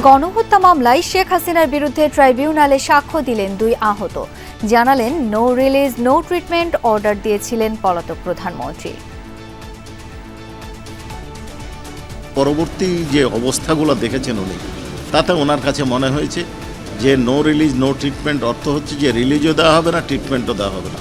গণহত্যা মামলায় শেখ হাসিনার বিরুদ্ধে ট্রাইব্যুনালে সাক্ষ্য দিলেন দুই আহত। জানালেন no release no treatment order দিয়েছিলেন পলাতক প্রধানমন্ত্রী। পরবর্তী যে অবস্থাগুলো দেখেছেন উনি, তাতে ওনার কাছে মনে হয়েছে যে নো রিলিজ নো ট্রিটমেন্ট অর্থ হচ্ছে যে রিলিজও দেওয়া হবে না, ট্রিটমেন্টও দেওয়া হবে না।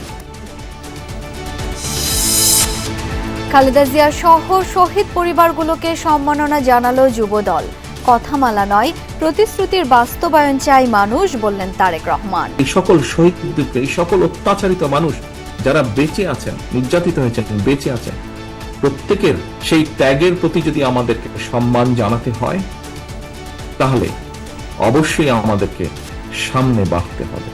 খালেদা জিয়া সহ শহীদ পরিবারগুলোকে সম্মাননা জানালো যুবদল। কথামালা নয়, প্রতিশ্রুতির বাস্তবায়ন চাই মানুষ, বললেন তারেক রহমান। এই সকল শহীদদেরকে, এই সকল অত্যাচারিত মানুষ যারা বেঁচে আছেন, নির্যাতিত হয়েছেন, বেঁচে আছেন, প্রত্যেকের সেই ত্যাগের প্রতি যদি আমাদেরকে সম্মান জানাতে হয়, তাহলে অবশ্যই আমাদেরকে সামনে বাড়তে হবে।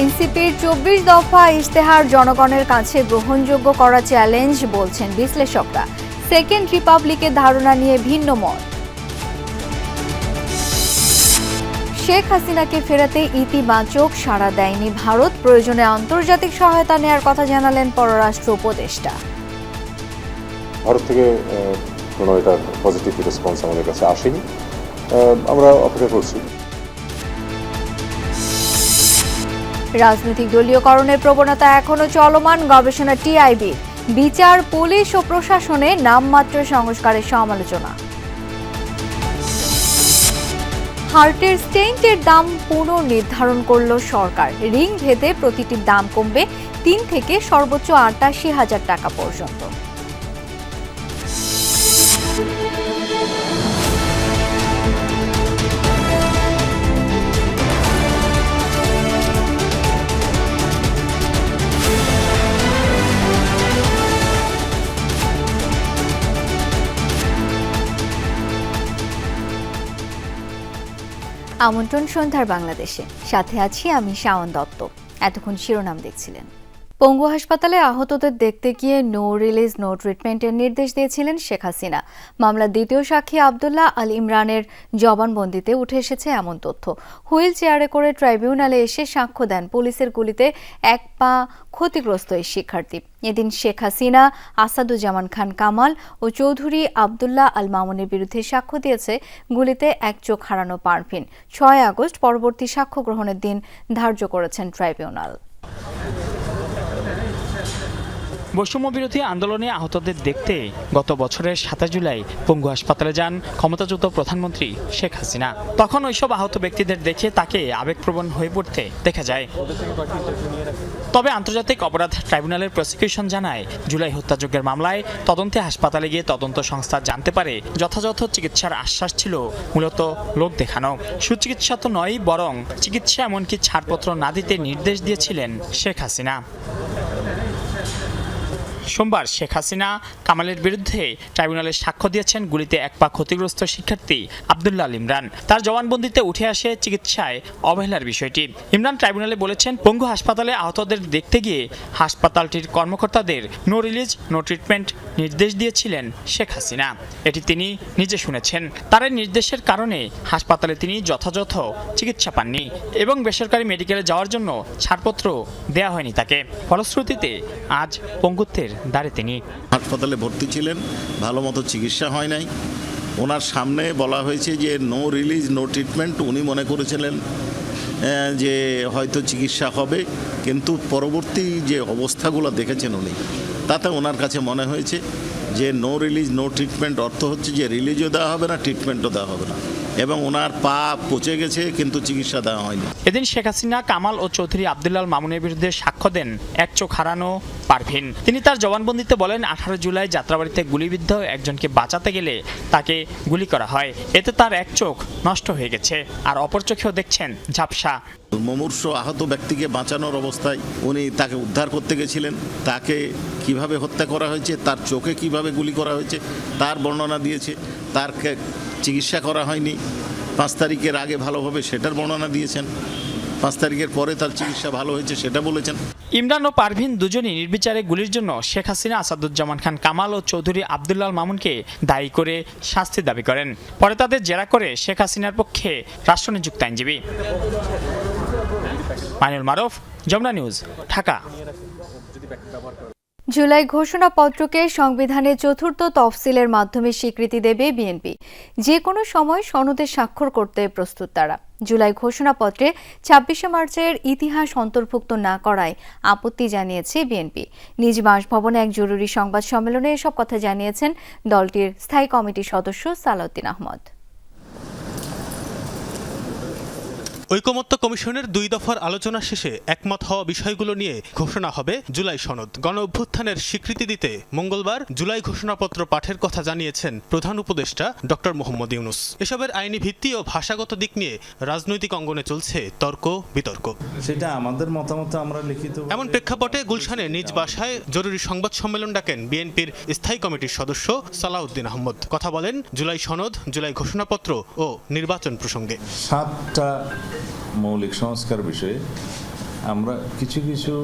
এনসিপির 24 দফা ইশতেহার জনগণের কাছে গ্রহণযোগ্য করা চ্যালেঞ্জ, বলছেন বিশ্লেষকরা। সেকেন্ড রিপাবলিকের ধারণা নিয়ে ভিন্ন মত। শেখ হাসিনাকে ফেরাতে ইতিবাচক সাড়া দেয়নি ভারত, প্রয়োজনে আন্তর্জাতিক সহায়তা নেওয়ার কথা জানালেন পররাষ্ট্র উপদেষ্টা। ভারত থেকে কোনো এটা পজিটিভ রেসপন্স আমাদের কাছে আসেনি, আমরা অপেক্ষা করছি। রাজনৈতিক দলীয়করণের প্রবণতা এখনো চলমান, গবেষণা টিআইবি। বিচার, পুলিশ ও প্রশাসনে নামমাত্র সংস্কারের সমালোচনা। হার্টের স্টেন্টের দাম পুনর্নির্ধারণ করল সরকার। রিং ভেদে প্রতিটির দাম কমবে 3 থেকে সর্বোচ্চ 88,000 টাকা পর্যন্ত। আমন্ত্রণ সন্ধ্যার বাংলাদেশে, সাথে আছি আমি শাওন দত্ত। এতক্ষণ শিরোনাম দেখছিলেন। পঙ্গু হাসপাতালে আহতদের দেখতে গিয়ে নো রিলিজ নো ট্রিটমেন্টের নির্দেশ দিয়েছিলেন শেখ হাসিনা। মামলার দ্বিতীয় সাক্ষী আবদুল্লাহ আল ইমরানের জবানবন্দিতে উঠে এসেছে এমন তথ্য। হুইল চেয়ারে করে ট্রাইব্যুনালে এসে সাক্ষ্য দেন পুলিশের গুলিতে এক পা ক্ষতিগ্রস্ত এই শিক্ষার্থী। এদিন শেখ হাসিনা, আসাদুজ্জামান খান কামাল ও চৌধুরী আবদুল্লাহ আল মামুনের বিরুদ্ধে সাক্ষ্য দিয়েছে গুলিতে এক চোখ হারানো পারভিন। 6 আগস্ট পরবর্তী সাক্ষ্য গ্রহণের দিন ধার্য করেছেন ট্রাইব্যুনাল। বৈষম্য বিরোধী আন্দোলনে আহতদের দেখতে গত বছরের 27 জুলাই পঙ্গু হাসপাতালে যান ক্ষমতাচ্যুত প্রধানমন্ত্রী শেখ হাসিনা। তখন ওইসব আহত ব্যক্তিদের দেখে তাকে আবেগপ্রবণ হয়ে পড়তে দেখা যায়। তবে আন্তর্জাতিক অপরাধ ট্রাইব্যুনালের প্রসিকিউশন জানায়, জুলাই হত্যাযজ্ঞের মামলায় তদন্তে হাসপাতালে গিয়ে তদন্ত সংস্থা জানতে পারে যথাযথ চিকিৎসার আশ্বাস ছিল মূলত লোক দেখানো। সুচিকিৎসা তো নয়, বরং চিকিৎসা এমনকি ছাড়পত্র না দিতে নির্দেশ দিয়েছিলেন শেখ হাসিনা। সোমবার শেখ হাসিনা কামালের বিরুদ্ধে ট্রাইব্যুনালে সাক্ষ্য দিয়েছেন গুলিতে এক পা ক্ষতিগ্রস্ত শিক্ষার্থী আবদুল্লাহ আল ইমরান। তার জবানবন্দিতে উঠে আসে চিকিৎসায় অবহেলার বিষয়টি। ইমরান ট্রাইব্যুনালে বলেছেন, পঙ্গু হাসপাতালে আহতদের দেখতে গিয়ে হাসপাতালটির কর্মকর্তাদের নো রিলিজ নো ট্রিটমেন্ট নির্দেশ দিয়েছিলেন শেখ হাসিনা। এটি তিনি নিজে শুনেছেন। তার নির্দেশের কারণে হাসপাতালে তিনি যথাযথ চিকিৎসা পাননি এবং বেসরকারি মেডিকেলে যাওয়ার জন্য ছাড়পত্র দেয়া হয়নি তাকে। ফলশ্রুতিতে আজ পঙ্গুত্বের দাঁড়ে তিনি হাসপাতালে ভর্তি ছিলেন, ভালো মতো চিকিৎসা হয় নাই। ওনার সামনে বলা হয়েছে যে নো রিলিজ নো ট্রিটমেন্ট। উনি মনে করেছিলেন যে হয়তো চিকিৎসা হবে, কিন্তু পরবর্তী যে অবস্থাগুলো দেখেছেন উনি, তাতে ওনার কাছে মনে হয়েছে যে নো রিলিজ নো ট্রিটমেন্ট অর্থ হচ্ছে যে রিলিজও দেওয়া হবে না, ট্রিটমেন্টও দেওয়া হবে না, এবং ওনার পা পচে গেছে কিন্তু চিকিৎসা দেওয়া হয়নি। এদিন শেখ হাসিনা কামাল ও চৌধুরী আবদুল্লাহ মামুনের বিরুদ্ধে সাক্ষ্য দেন এক চোখ হারানো পারভিন। তিনি তার জবানবন্দিতে বলেন, 18 জুলাই যাত্রাবাড়িতে গুলিবিদ্ধ একজনকে বাঁচাতে গেলে তাকে গুলি করা হয়। এতে তার এক চোখ নষ্ট হয়ে গেছে, আর অপর চোখেও দেখছেন ঝাপসা। মুমূর্ষু আহত ব্যক্তিকে বাঁচানোর অবস্থায় উনি তাকে উদ্ধার করতে গেছিলেন। তাকে কিভাবে হত্যা করা হয়েছে, তার চোখে কিভাবে গুলি করা হয়েছে তার বর্ণনা দিয়েছে। তার চিকিৎসা করা হয়নি, 5 তারিখের আগে ভালো হবে সেটার বর্ণনা দিয়েছেন। 5 তারিখের পরে তার চিকিৎসা ভালো হয়েছে সেটা বলেছেন। ইমরান ও পারভিন দুজনই নির্বিচারে গুলির জন্য শেখ হাসিনা, আসাদুজ্জামান খান কামাল ও চৌধুরী আবদুল্লাহ মামুনকে দায়ী করে শাস্তি দাবি করেন। পরে তাদের জেরা করে শেখ হাসিনার পক্ষে রাষ্ট্রনিযুক্ত আইনজীবী। মাইনুল মারুফ, যমুনা নিউজ, ঢাকা। জুলাই ঘোষণাপত্রকে সংবিধানের চতুর্থ তফসিলের মাধ্যমে স্বীকৃতি দেবে বিএনপি। যে কোনো সময় সনদে স্বাক্ষর করতে প্রস্তুত তারা। জুলাই ঘোষণাপত্রে ২৬শে মার্চের ইতিহাস অন্তর্ভুক্ত না করায় আপত্তি জানিয়েছে বিএনপি। নিজ বাসভবনে এক জরুরি সংবাদ সম্মেলনে এসব কথা জানিয়েছেন দলটির স্থায়ী কমিটির সদস্য সালাউদ্দিন আহমদ। ঐকমত্য কমিশনের ২ দফার আলোচনা শেষে একমত হওয়া বিষয়গুলো নিয়ে ঘোষণা হবে জুলাই সনদ। গণ অভ্যুত্থানের স্বীকৃতি দিতে মঙ্গলবার জুলাই ঘোষণাপত্র পাঠের কথা জানিয়েছেন প্রধান উপদেষ্টা ডক্টর মোহাম্মদ ইউনূস। এসবের আইনি ভিত্তি ও ভাষাগত দিক নিয়ে রাজনৈতিক অঙ্গনে চলছে তর্ক বিতর্ক। সেটা আমাদের মতামত আমরা লিখিত। এমন প্রেক্ষাপটে গুলশানে নিজ বাসায় জরুরি সংবাদ সম্মেলন ডাকেন বিএনপির স্থায়ী কমিটির সদস্য সালাউদ্দিন আহমদ। কথা বলেন জুলাই সনদ, জুলাই ঘোষণাপত্র ও নির্বাচন প্রসঙ্গে। 7টা মৌলিক সংস্কার বিষয়ে আমরা কিছু কিছু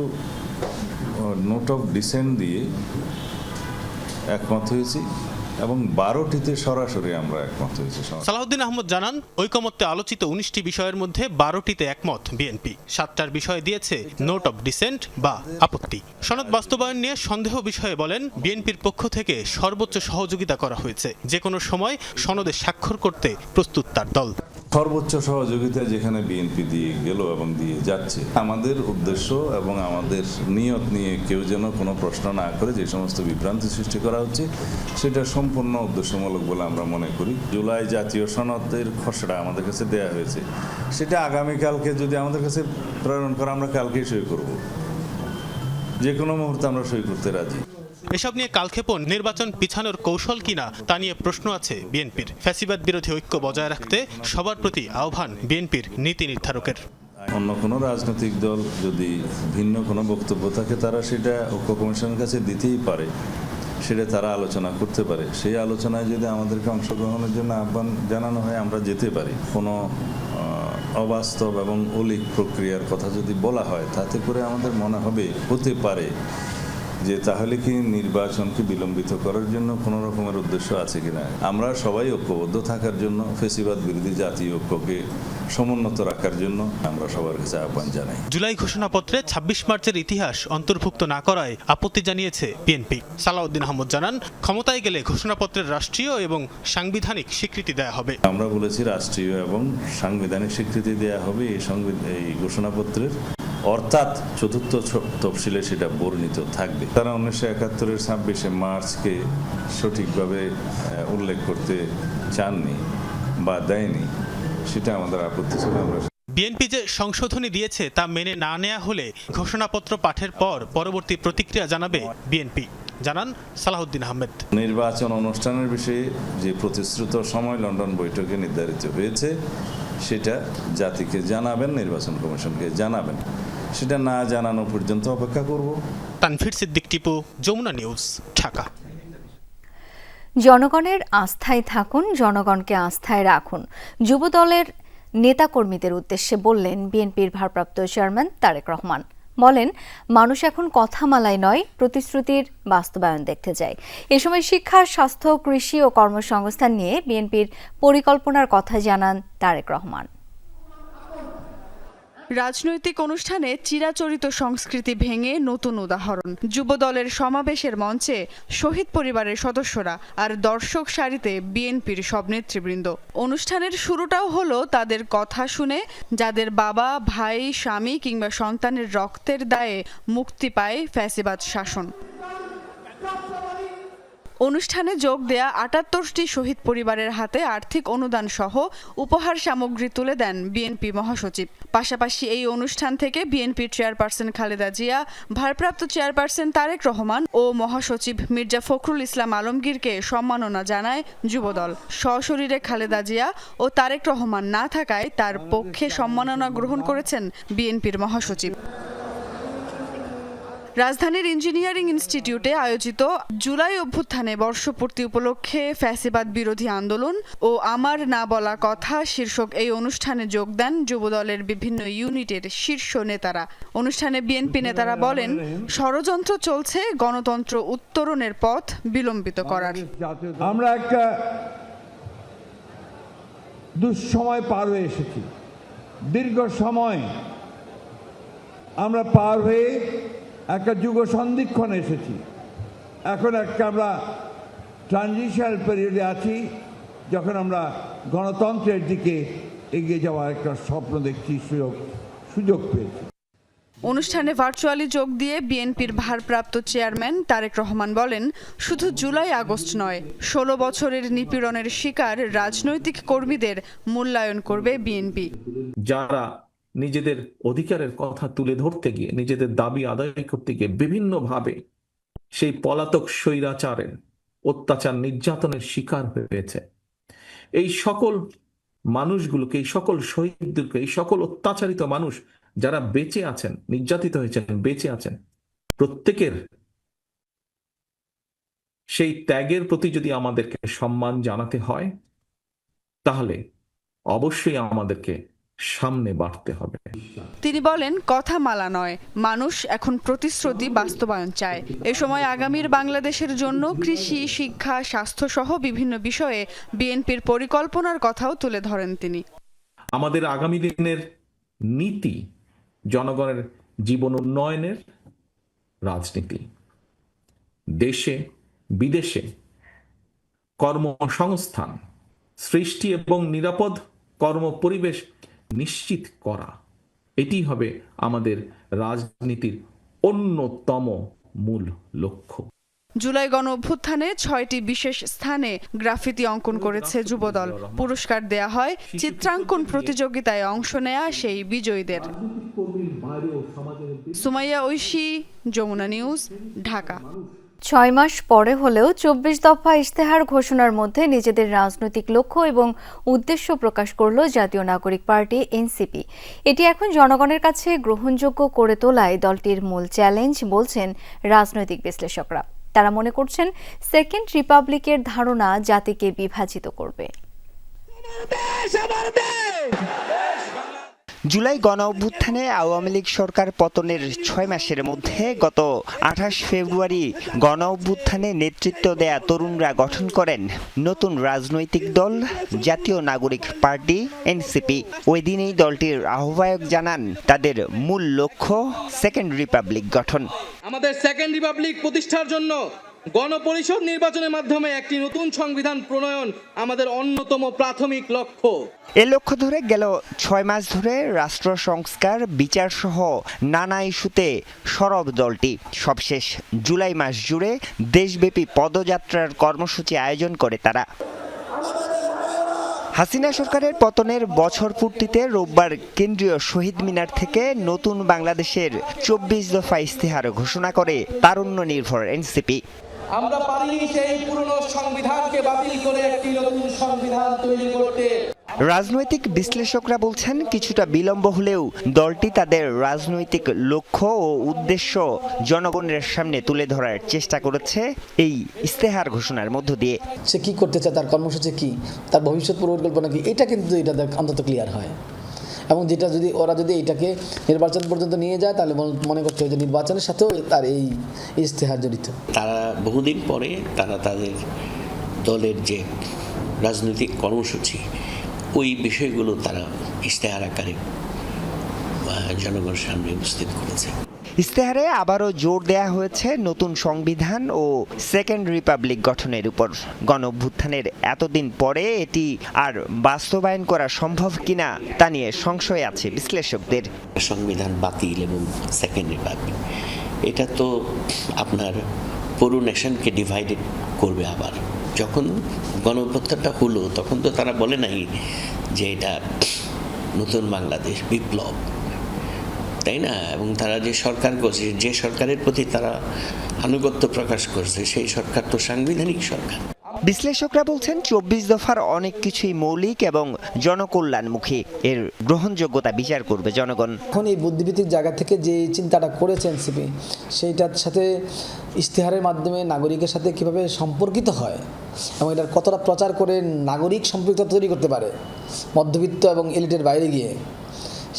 নোট অফ ডিসেন্ট দিয়ে একমত হয়েছি এবং 12টিতে সরাসরি আমরা একমত হয়েছি। সালাউদ্দিন আহমদ জানান, ঐকমত্যে আলোচিত 19টি বিষয়ের মধ্যে 12টিতে একমত বিএনপি। 7টার বিষয় দিয়েছে নোট অফ ডিসেন্ট বা আপত্তি। সনদ বাস্তবায়ন নিয়ে সন্দেহ বিষয়ে বলেন, বিএনপির পক্ষ থেকে সর্বোচ্চ সহযোগিতা করা হয়েছে। যে কোনো সময় সনদে স্বাক্ষর করতে প্রস্তুত তার দল। সর্বোচ্চ সহযোগিতা যেখানে বিএনপি দিয়ে গেল এবং দিয়ে যাচ্ছে, আমাদের উদ্দেশ্য এবং আমাদের নিয়ত নিয়ে কেউ যেন কোনো প্রশ্ন না করে যে সমস্ত বিভ্রান্তি সৃষ্টি করা হচ্ছে সেটা সম্পূর্ণ উদ্দেশ্যমূলক বলে আমরা মনে করি। জুলাই জাতীয় সনদের খসড়া আমাদের কাছে দেয়া হয়েছে, সেটা আগামীকালকে যদি আমাদের কাছে প্রেরণ করা, আমরা কালকেই সই করব। যে কোনো মুহূর্তে আমরা সই করতে রাজি। এসব নিয়ে কালক্ষেপণ নির্বাচন পিছানোর কৌশল কিনা তা নিয়ে প্রশ্ন আছে বিএনপির। ফ্যাসিবাদ বিরোধী ঐক্য বজায় রাখতে সবার প্রতি আহ্বান বিএনপির নীতি নির্ধারকের। অন্য কোনো রাজনৈতিক দল যদি ভিন্ন কোনো বক্তব্য থাকে, তারা সেটা ঐক্য কমিশনের কাছে দিতেই পারে, সেটা তারা আলোচনা করতে পারে। সেই আলোচনায় যদি আমাদেরকে অংশগ্রহণের জন্য আহ্বান জানানো হয়, আমরা যেতে পারি। কোনো অবাস্তব এবং অলিক প্রক্রিয়ার কথা যদি বলা হয়, তাতে করে আমাদের মনে হবে হতে পারে যে তাহলে কি নির্বাচনকে বিলম্বিত করার জন্য কোনো রকমের উদ্দেশ্য আছে কিনা। আমরা সবাই ঐক্যবদ্ধ থাকার জন্য, ফ্যাসিবাদ বিরোধী জাতীয় ঐক্যকে সমুন্নত রাখার জন্য আমরা সবার কাছে আহ্বান জানাই। জুলাই ঘোষণাপত্রে ২৬ মার্চের ইতিহাস অন্তর্ভুক্ত না করায় আপত্তি জানিয়েছে বিএনপি। সালাউদ্দিন আহমদ জানান, ক্ষমতায় গেলে ঘোষণাপত্রের রাষ্ট্রীয় এবং সাংবিধানিক স্বীকৃতি দেয়া হবে। আমরা বলেছি রাষ্ট্রীয় এবং সাংবিধানিক স্বীকৃতি দেয়া হবে এই ঘোষণাপত্রের, অর্থাৎ চতুর্থ তফসিলে সেটা বর্ণিত থাকবে। তারা 1971-এর 26শে মার্চকে সঠিকভাবে উল্লেখ করতে চাননি বা দেয়নি, সেটা আমাদের আপত্তি ছিল। বিএনপি যে সংশোধনী দিয়েছে তা মেনে না নেওয়া হলে ঘোষণাপত্র পাঠের পর পরবর্তী প্রতিক্রিয়া জানাবে বিএনপি, জানান সালাউদ্দিন আহমেদ। নির্বাচন অনুষ্ঠানের বিষয়ে যে প্রতিশ্রুত সময় লন্ডন বৈঠকে নির্ধারিত হয়েছে, সেটা জাতিকে জানাবেন, নির্বাচন কমিশনকে জানাবেন। সেটা না জানানো পর্যন্ত অপেক্ষা করব। তানভীর সিদ্দিক টিপু, যমুনা নিউজ, ঢাকা। জনগণের আস্থায় থাকুন, জনগণকে আস্থায় রাখুন, যুবদলের নেতাকর্মীদের উদ্দেশ্যে বললেন বিএনপির ভারপ্রাপ্ত চেয়ারম্যান তারেক রহমান। বলেন, মানুষ এখন কথামালায় নয়, প্রতিশ্রুতির বাস্তবায়ন দেখতে চায়। এ সময় শিক্ষা, স্বাস্থ্য, কৃষি ও কর্মসংস্থান নিয়ে বিএনপির পরিকল্পনার কথা জানান তারেক রহমান। রাজনৈতিক অনুষ্ঠানে চিরাচরিত সংস্কৃতি ভেঙে নতুন উদাহরণ। যুবদলের সমাবেশের মঞ্চে শহীদ পরিবারের সদস্যরা আর দর্শক সারিতে বিএনপির সব নেতৃবৃন্দ। অনুষ্ঠানের শুরুটাও হলো তাদের কথা শুনে, যাদের বাবা, ভাই, স্বামী কিংবা সন্তানের রক্তের দায়ে মুক্তি পায় ফ্যাসিবাদ শাসন। অনুষ্ঠানে যোগ দেয়া ৭৮টি শহীদ পরিবারের হাতে আর্থিক অনুদান সহ উপহার সামগ্রী তুলে দেন বিএনপি মহাসচিব। পাশাপাশি এই অনুষ্ঠান থেকে বিএনপির চেয়ারপারসন খালেদা জিয়া, ভারপ্রাপ্ত চেয়ারপারসন তারেক রহমান ও মহাসচিব মির্জা ফখরুল ইসলাম আলমগীরকে সম্মাননা জানায় যুবদল। সশরীরে খালেদা জিয়া ও তারেক রহমান না থাকায় তার পক্ষে সম্মাননা গ্রহণ করেছেন বিএনপির মহাসচিব। রাজধানীর ইঞ্জিনিয়ারিং ইনস্টিটিউটে আয়োজিত জুলাই অভ্যুত্থানে বর্ষপূর্তি উপলক্ষে ফ্যাসিবাদ বিরোধী আন্দোলন ও আমার না বলা কথা শীর্ষক এই অনুষ্ঠানে যোগ দেন যুবদলের বিভিন্ন ইউনিটের শীর্ষ নেতারা। অনুষ্ঠানে বিএনপি নেতারা বলেন, ষড়যন্ত্র চলছে গণতন্ত্র উত্তরণের পথ বিলম্বিত করার। আমরা একটা দুঃসময় পার হয়ে এসেছি, দীর্ঘ সময় আমরা পার হয়ে একটা যুগ সন্ধিক্ষণে এসেছি। এখন একটা আমরা ট্রানজিশনাল পিরিয়ডে আছি, যখন আমরা গণতন্ত্রের দিকে এগিয়ে যাওয়ার একটা স্বপ্ন দেখছি, সুযোগ পেয়েছি। অনুষ্ঠানে ভার্চুয়ালি যোগ দিয়ে বিএনপির ভারপ্রাপ্ত চেয়ারম্যান তারেক রহমান বলেন, শুধু জুলাই আগস্ট নয়, 16 বছরের নিপীড়নের শিকার রাজনৈতিক কর্মীদের মূল্যায়ন করবে বিএনপি। যারা নিজেদের অধিকারের কথা তুলে ধরতে গিয়ে, নিজেদের দাবি আদায় করতে গিয়ে বিভিন্নভাবে সেই পলাতক স্বৈরাচারের অত্যাচার নির্যাতনের শিকার হয়েছে, এই সকল মানুষগুলোকে, এই সকল শহীদদেরকে, এই সকল অত্যাচারিত মানুষ যারা বেঁচে আছেন, নির্যাতিত হয়েছেন, বেঁচে আছেন, প্রত্যেকের সেই ত্যাগের প্রতি যদি আমাদেরকে সম্মান জানাতে হয়, তাহলে অবশ্যই আমাদেরকে সামনে বাড়তে হবে। তিনি বলেন, কথা মালা নয়, মানুষ এখন প্রতিশ্রুতি বাস্তবায়ন চায়। এ সময় আগামীর বাংলাদেশের জন্য কৃষি, শিক্ষা, স্বাস্থ্য সহ বিভিন্ন বিষয়ে বিএনপির পরিকল্পনার কথাও তুলে ধরেন তিনি। আমাদের আগামী দিনের নীতি জনগণের জীবন উন্নয়নের রাজনীতি, দেশে বিদেশে কর্মসংস্থান সৃষ্টি এবং নিরাপদ কর্মপরিবেশ নিশ্চিত করা, এটি হবে আমাদের রাজনীতির অন্যতম মূল লক্ষ্য। জুলাই গণ অভ্যুত্থানে 6টি বিশেষ স্থানে গ্রাফিতি অঙ্কন করেছে যুবদল। পুরস্কার দেয়া হয় চিত্রাঙ্কন প্রতিযোগিতায় অংশ নেয়া সেই বিজয়ীদের। সুমাইয়া ঐশী, যমুনা নিউজ, ঢাকা। 6 মাস পরে হলেও 24 দফা ইশতেহার ঘোষণার মধ্যে নিজেদের রাজনৈতিক লক্ষ্য এবং উদ্দেশ্য প্রকাশ করল জাতীয় নাগরিক পার্টি এনসিপি। এটি এখন জনগণের কাছে গ্রহণযোগ্য করে তোলায় দলটির মূল চ্যালেঞ্জ বলছেন রাজনৈতিক বিশ্লেষকরা। তারা মনে করছেন, সেকেন্ড রিপাবলিকের ধারণা জাতিকে বিভাজিত করবে। জুলাই গণ অভ্যুত্থানে আওয়ামী লীগ সরকার পতনের 6 মাসের মধ্যে গত 28 ফেব্রুয়ারি গণ অভ্যুত্থানে নেতৃত্ব দেয়া তরুণরা গঠন করেন নতুন রাজনৈতিক দল জাতীয় নাগরিক পার্টি এনসিপি। ওই দিনেই দলটির আহ্বায়ক জানান, তাদের মূল লক্ষ্য সেকেন্ড রিপাবলিক গঠন। আমাদের সেকেন্ড রিপাবলিক প্রতিষ্ঠার জন্য গণপরিষদ নির্বাচনের মাধ্যমে একটি নতুন সংবিধান প্রণয়ন আমাদের অন্যতম প্রাথমিক লক্ষ্য। এ লক্ষ্য ধরে গেল 6 মাস ধরে রাষ্ট্র সংস্কার, বিচার সহ নানা ইস্যুতে সরব দলটি। সবশেষ জুলাই মাস জুড়ে দেশব্যাপী পদযাত্রার কর্মসূচি আয়োজন করে তারা। হাসিনা সরকারের পতনের বছর পূর্তিতে রোববার কেন্দ্রীয় শহীদ মিনার থেকে নতুন বাংলাদেশের 24 দফা ইশতেহার ঘোষণা করে তারুণ্য নির্ভর এনসিপি। আমরা পারিনি সেই পুরনো সংবিধানকে বাতিল করে একটি নতুন সংবিধান তৈরি করতে। রাজনৈতিক বিশ্লেষকরা বলছেন, কিছুটা বিলম্ব হলেও দলটি তাদের রাজনৈতিক লক্ষ্য ও উদ্দেশ্য জনগণের সামনে তুলে ধরার চেষ্টা করেছে এই ইশতেহার ঘোষণার মধ্য দিয়ে। সে কি করতে চায়, তার কর্মসূচি কি, তার ভবিষ্যৎ পরিকল্পনা কি, এটা কিন্তু এটা অন্তত ক্লিয়ার হয়। এবং যেটা যদি ওরা যদি এটাকে নির্বাচন পর্যন্ত নিয়ে যায়, তাহলে মনে করতে হবে যে নির্বাচনের সাথেও তার এই ইশতেহার জড়িত। তারা বহুদিন পরে তারা তাদের দলের যে রাজনৈতিক কর্মসূচি, ওই বিষয়গুলো তারা ইশতেহার আকারে জনগণের সামনে উপস্থিত করেছে। ইশতেহারে আবারও জোর দেয়া হয়েছে নতুন সংবিধান ও সেকেন্ড রিপাবলিক গঠনের উপর। গণ অভ্যুত্থানের এতদিন পরে এটি আর বাস্তবায়ন করা সম্ভব কিনা তা নিয়ে সংশয় আছে বিশ্লেষকদের। সংবিধান বাতিল এবং সেকেন্ড রিপাবলিক, এটা তো আপনার পুরো নেশনকে ডিভাইডেড করবে। আবার যখন গণ অভ্যুত্থানটা হলো, তখন তো তারা বলে নাই যে এটা নতুন বাংলাদেশ, বিপ্লব, তাই না? এবং তারা যে সরকার করছে, যে সরকারের প্রতি তারা আনুগত্য প্রকাশ করছে, সেই সরকার তো সাংবিধানিক সরকার। বিশ্লেষকরা বলছেন, 24 দফার অনেক কিছুই মৌলিক এবং জনকল্যাণমুখী। এর গ্রহণযোগ্যতা বিচার করবে জনগণ। এখন এই বুদ্ধিভিত্তিক জায়গা থেকে যে চিন্তাটা করেছে এনসিপি, সেইটার সাথে ইশতেহারের মাধ্যমে নাগরিকের সাথে কিভাবে সম্পর্কিত হয় এবং এটার কতটা প্রচার করে নাগরিক সম্পৃক্ততা তৈরি করতে পারে মধ্যবিত্ত এবং এলিটের বাইরে গিয়ে,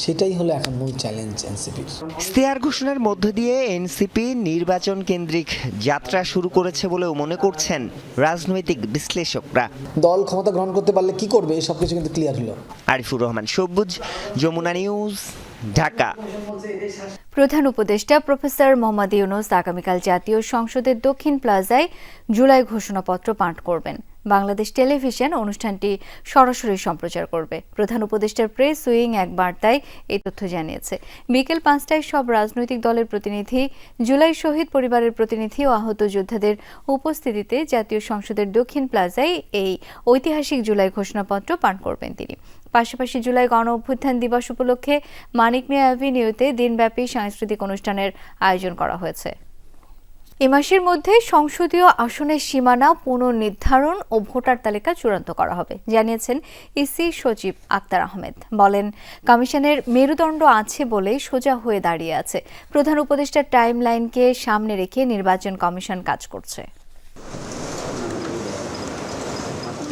সেটাই হলো এখন মূল চ্যালেঞ্জ এনসিপির। ইশতেহার ঘোষণার মধ্য দিয়ে এনসিপি নির্বাচন কেন্দ্রিক যাত্রা শুরু করেছে বলেও মনে করছেন রাজনৈতিক বিশ্লেষকরা। দল ক্ষমতা গ্রহণ করতে পারলে কি করবে, এই সব কিছু কিন্তু ক্লিয়ার হলো। আরিফুর রহমান সবুজ, যমুনা নিউজ, ঢাকা। প্রধান উপদেষ্টা প্রফেসর মোহাম্মদ ইউনূস আগামীকাল জাতীয় সংসদের দক্ষিণ প্লাজায় জুলাই ঘোষণাপত্র পাঠ করবেন। বাংলাদেশ টেলিভিশন অনুষ্ঠানটি সরাসরি সম্প্রচার করবে। প্রধান উপদেষ্টার প্রেস উইং এক বার্তায় এই তথ্য জানিয়েছে। বিকেল 5টায় সব রাজনৈতিক দলের প্রতিনিধি, জুলাই শহীদ পরিবারের প্রতিনিধি ও আহত যোদ্ধাদের উপস্থিতিতে জাতীয় সংসদের দক্ষিণ প্লাজায় এই ঐতিহাসিক জুলাই ঘোষণাপত্র পাঠ করবেন তিনি। পাশাপাশি জুলাই গণ অভ্যুত্থান দিবস উপলক্ষে মানিক মিয়া অ্যাভিনিউতে দিনব্যাপী সাংস্কৃতিক অনুষ্ঠানের আয়োজন করা হয়েছে। এ মাসের মধ্যে সংসদীয় আসনের সীমানা পুনর্নির্ধারণ ও ভোটার তালিকা চূড়ান্ত করা হবে, জানিয়েছেন ইসি সচিব আক্তার আহমেদ। বলেন, কমিশনের মেরুদণ্ড আছে বলেই সোজা হয়ে দাঁড়িয়ে আছে। প্রধান উপদেষ্টার টাইমলাইনকে সামনে রেখে নির্বাচন কমিশন কাজ করছে।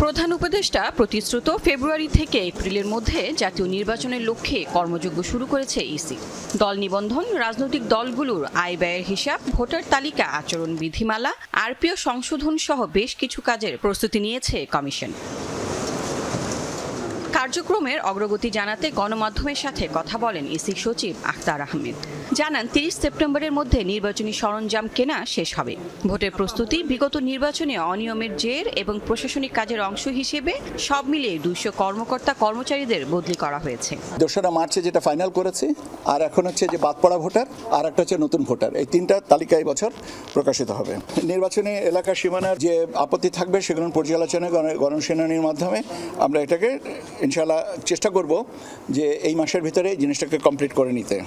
প্রধান উপদেষ্টা প্রতিশ্রুত ফেব্রুয়ারি থেকে এপ্রিলের মধ্যে জাতীয় নির্বাচনের লক্ষ্যে কর্মযজ্ঞ শুরু করেছে ইসি। দল নিবন্ধন, রাজনৈতিক দলগুলোর আয় ব্যয়ের হিসাব, ভোটার তালিকা, আচরণ বিধিমালা, আরপিও সংশোধন সহ বেশ কিছু কাজের প্রস্তুতি নিয়েছে কমিশন। কার্যক্রমের অগ্রগতি জানাতে গণমাধ্যমের সাথে কথা বলেন ইসি সচিব আক্তার আহমেদ। জানান, 30 সেপ্টেম্বরের মধ্যে নির্বাচনী সরঞ্জাম কেনা শেষ হবে। ভোটের প্রস্তুতি, বিগত নির্বাচনে অনিয়মের জের এবং প্রশাসনিক কাজের অংশ হিসেবে সব মিলিয়ে 200 কর্মকর্তা কর্মচারীদের বদলি করা হয়েছে। 2রা মার্চে যেটা ফাইনাল করেছি, আর এখন হচ্ছে যে বাদ পড়া ভোটার, আর একটা হচ্ছে নতুন ভোটার, এই 3টা তালিকা এই বছর প্রকাশিত হবে। নির্বাচনী এলাকার সীমানার যে আপত্তি থাকবে সেগুলো পর্যালোচনা গণশুনানির মাধ্যমে আমরা এটাকে ইনশাআল্লাহ চেষ্টা করব যে এই মাসের ভিতরে জিনিসটাকে কমপ্লিট করে নিতে।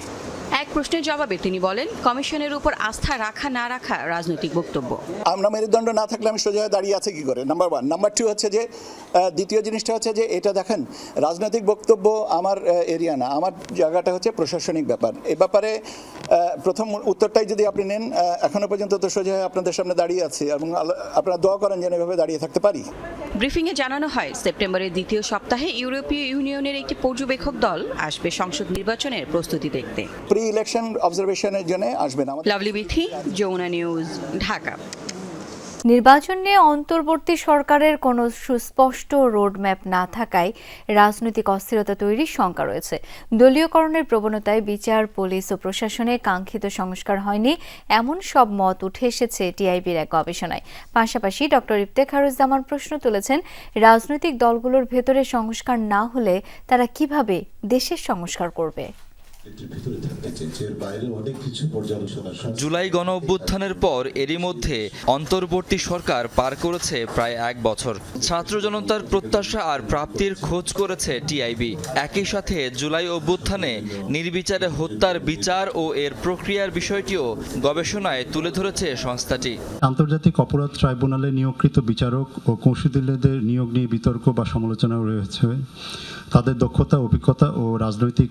এক প্রশ্নের জবাবে তিনি বলেন, কমিশনের উপর আস্থা রাখা না রাখা রাজনৈতিক বক্তব্য। আমরা মেরুদণ্ড না থাকলে আমি সোজা দাঁড়িয়ে আছে কি করে, নাম্বার 1। নাম্বার 2 হচ্ছে যে দ্বিতীয় জিনিসটা হচ্ছে যে এটা দেখেন, রাজনৈতিক বক্তব্য আমার এরিয়া না, আমার জায়গাটা হচ্ছে প্রশাসনিক ব্যাপার। এই ব্যাপারে প্রথম উত্তরটাই যদি আপনি নেন, এখনো পর্যন্ত তো সোজা আপনাদের সামনে দাঁড়িয়ে আছে এবং আপনারা দোয়া করেন যেন এভাবে দাঁড়িয়ে থাকতে পারি। ব্রিফিংয়ে জানানো হয়, সেপ্টেম্বরের দ্বিতীয় সপ্তাহে ইউরোপীয় ইউনিয়নের একটি পর্যবেক্ষক দল আসবে সংসদ নির্বাচনের প্রস্তুতি দেখতে। প্রি ইলেকশন অবজারভেশনের জন্য আসবেন। লাভলি বিথি, যমুনা নিউজ, ঢাকা। নির্বাচন নিয়ে অন্তর্বর্তী সরকারের কোনো সুস্পষ্ট রোডম্যাপ না থাকায় রাজনৈতিক অস্থিরতা তৈরির শঙ্কা রয়েছে। দলীয়করণের প্রবণতায় বিচার, পুলিশ ও প্রশাসনে কাঙ্ক্ষিত সংস্কার হয়নি, এমন সব মত উঠে এসেছে টিআইবির এক গবেষণায়। পাশাপাশি ডক্টর ইফতেখারুজ্জামান প্রশ্ন তুলেছেন, রাজনৈতিক দলগুলোর ভেতরে সংস্কার না হলে তারা কিভাবে দেশের সংস্কার করবে। জুলাই গণ অভ্যুত্থানের পর এরই মধ্যে অন্তর্বর্তী সরকার পার করেছে প্রায় 1 বছর। ছাত্র জনতার প্রত্যাশা আর প্রাপ্তির খোঁজ করেছে টিআইবি। একই সাথে জুলাই অভ্যুত্থানে নির্বিচারে হত্যার বিচার ও এর প্রক্রিয়ার বিষয়টিও গবেষণায় তুলে ধরেছে সংস্থাটি। আন্তর্জাতিক অপরাধ ট্রাইব্যুনালে নিয়োগকৃত বিচারক ও কৌঁসুলিদের নিয়োগ নিয়ে বিতর্ক বা সমালোচনা রয়েছে। তাদের দক্ষতা, অভিজ্ঞতা ও রাজনৈতিক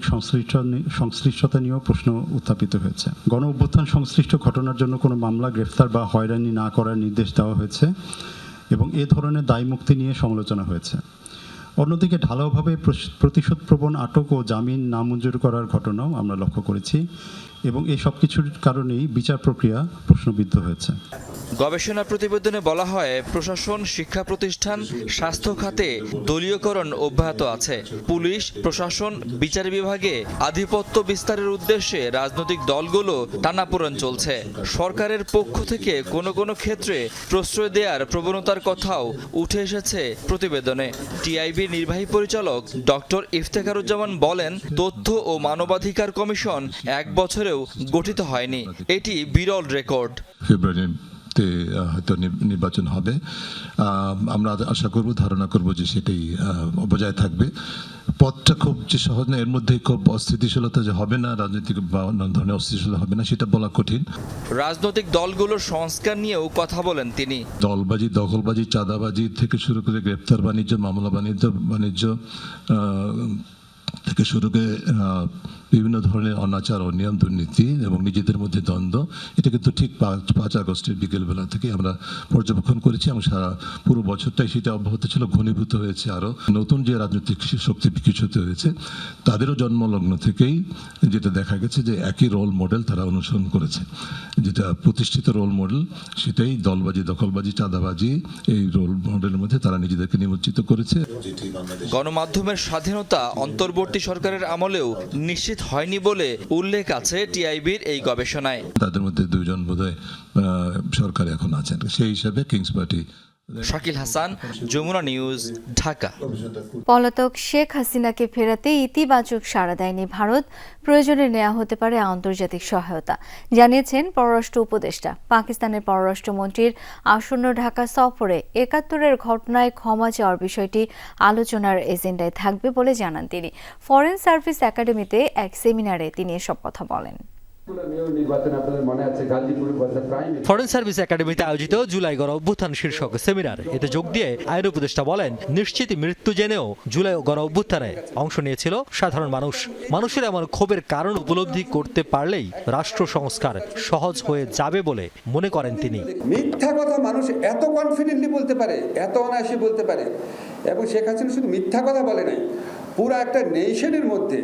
সংশ্লিষ্টতা নিয়েও প্রশ্ন উত্থাপিত হয়েছে। গণ অভ্যুত্থান সংশ্লিষ্ট ঘটনার জন্য কোনো মামলা, গ্রেফতার বা হয়রানি না করার নির্দেশ দেওয়া হয়েছে এবং এ ধরনের দায়মুক্তি নিয়ে সমালোচনা হয়েছে। অন্যদিকে ঢালাওভাবে প্রতিশোধপ্রবণ আটক ও জামিন নামঞ্জুর করার ঘটনাও আমরা লক্ষ্য করেছি এবং এই সব কিছুর কারণেই বিচার প্রক্রিয়া প্রশ্নবিদ্ধ হয়েছে। গবেষণা প্রতিবেদনে বলা হয়, প্রশাসন, শিক্ষা প্রতিষ্ঠান, স্বাস্থ্য খাতে দলীয়করণ অব্যাহত আছে। পুলিশ, প্রশাসন, বিচার বিভাগে আধিপত্য বিস্তারের উদ্দেশ্যে রাজনৈতিক দলগুলো টানাপোড়েন চলছে। সরকারের পক্ষ থেকে কোনো কোনো ক্ষেত্রে প্রশ্রয় দেওয়ার প্রবণতার কথাও উঠে এসেছে প্রতিবেদনে। টিআইবি নির্বাহী পরিচালক ডক্টর ইফতেখারুজ্জামান বলেন, তথ্য ও মানবাধিকার কমিশন 1 বছরেও গঠিত হয়নি, এটি বিরল রেকর্ড। ফেব্রুয়ারিতে হয়তো নির্বাচন হবে, আমরা আশা করব, ধারণা করব যে সেটাই বজায় থাকবে। পথটা খুব যে সহজ না, এর মধ্যে খুব অস্থিতিশীলতা যে হবে না, রাজনৈতিক বা অন্য ধরনের অস্থিতিশীলতা হবে না, সেটা বলা কঠিন। রাজনৈতিক দলগুলোর সংস্কার নিয়েও কথা বলেন তিনি। দলবাজি, দখলবাজি, চাঁদাবাজি থেকে শুরু করে গ্রেপ্তার বাণিজ্য, মামলা বাণিজ্য থেকে শুরু করে বিভিন্ন ধরনের অনাচার, অনিয়ম, দুর্নীতি এবং নিজেদের মধ্যে দ্বন্দ্ব, এটা কিন্তু ঠিক 5 আগস্টের বিকেলবেলা থেকে আমরা পর্যবেক্ষণ করেছি এবং সারা পুরো বছরটাই সেটা অব্যাহত ছিল, ঘনীভূত হয়েছে। আরও নতুন যে রাজনৈতিক শক্তি বিকশিত হয়েছে, তাদেরও জন্মলগ্ন থেকেই যেটা দেখা গেছে যে একই রোল মডেল তারা অনুসরণ করেছে, যেটা প্রতিষ্ঠিত রোল মডেল, সেটাই দলবাজি, দখলবাজি, চাঁদাবাজি, এই রোল মডেলের মধ্যে তারা নিজেদেরকে নিমজ্জিত করেছে। গণমাধ্যমের স্বাধীনতা অন্তর্বর্তী সরকারের আমলেও নিশ্চিত নিশ্চিত হয়নি বলে উল্লেখ আছে টিআইবির এই গবেষণায়। তাদের মধ্যে 2 জন বোধহয় সরকারে এখন আছেন, সেই হিসাবে king's party. Shakil Hasan, Jamuna news, Dhaka. পলাতক শেখ হাসিনাকে ফেরাতে ইতিবাচক সাড়া দেয়নি ভারত, প্রয়োজনে নেওয়া হতে পারে আন্তর্জাতিক সহায়তা, জানিয়েছেন পররাষ্ট্র উপদেষ্টা। পাকিস্তানের পররাষ্ট্রমন্ত্রীর আসন্ন ঢাকা সফরে ৭১-এর ঘটনায় ক্ষমা চাওয়ার বিষয়টি আলোচনার এজেন্ডায় থাকবে বলে জানান তিনি। ফরেন সার্ভিস একাডেমিতে এক সেমিনারে তিনি এসব কথা বলেন। ফরেন সার্ভিস একাডেমিতে আয়োজিত জুলাই গণ অভ্যুত্থান শীর্ষক সেমিনার, এতে যোগ দিয়ে আইন উপদেষ্টা বলেন, নিশ্চিত মৃত্যু জেনেও জুলাই গণ অভ্যুত্থানে অংশ নিয়েছিল সাধারণ মানুষ। মানুষের এমন ক্ষোভের কারণ উপলব্ধি করতে পারলেই রাষ্ট্র সংস্কার সহজ হয়ে যাবে বলে মনে করেন তিনি। মিথ্যা কথা মানুষ এত কনফিডেন্টলি বলতে পারে, এত অনায়াসে বলতে পারে, এবং শেখ হাসিনা শুধু মিথ্যা কথা বলে নাই, পুরো একটা নেশনের মধ্যে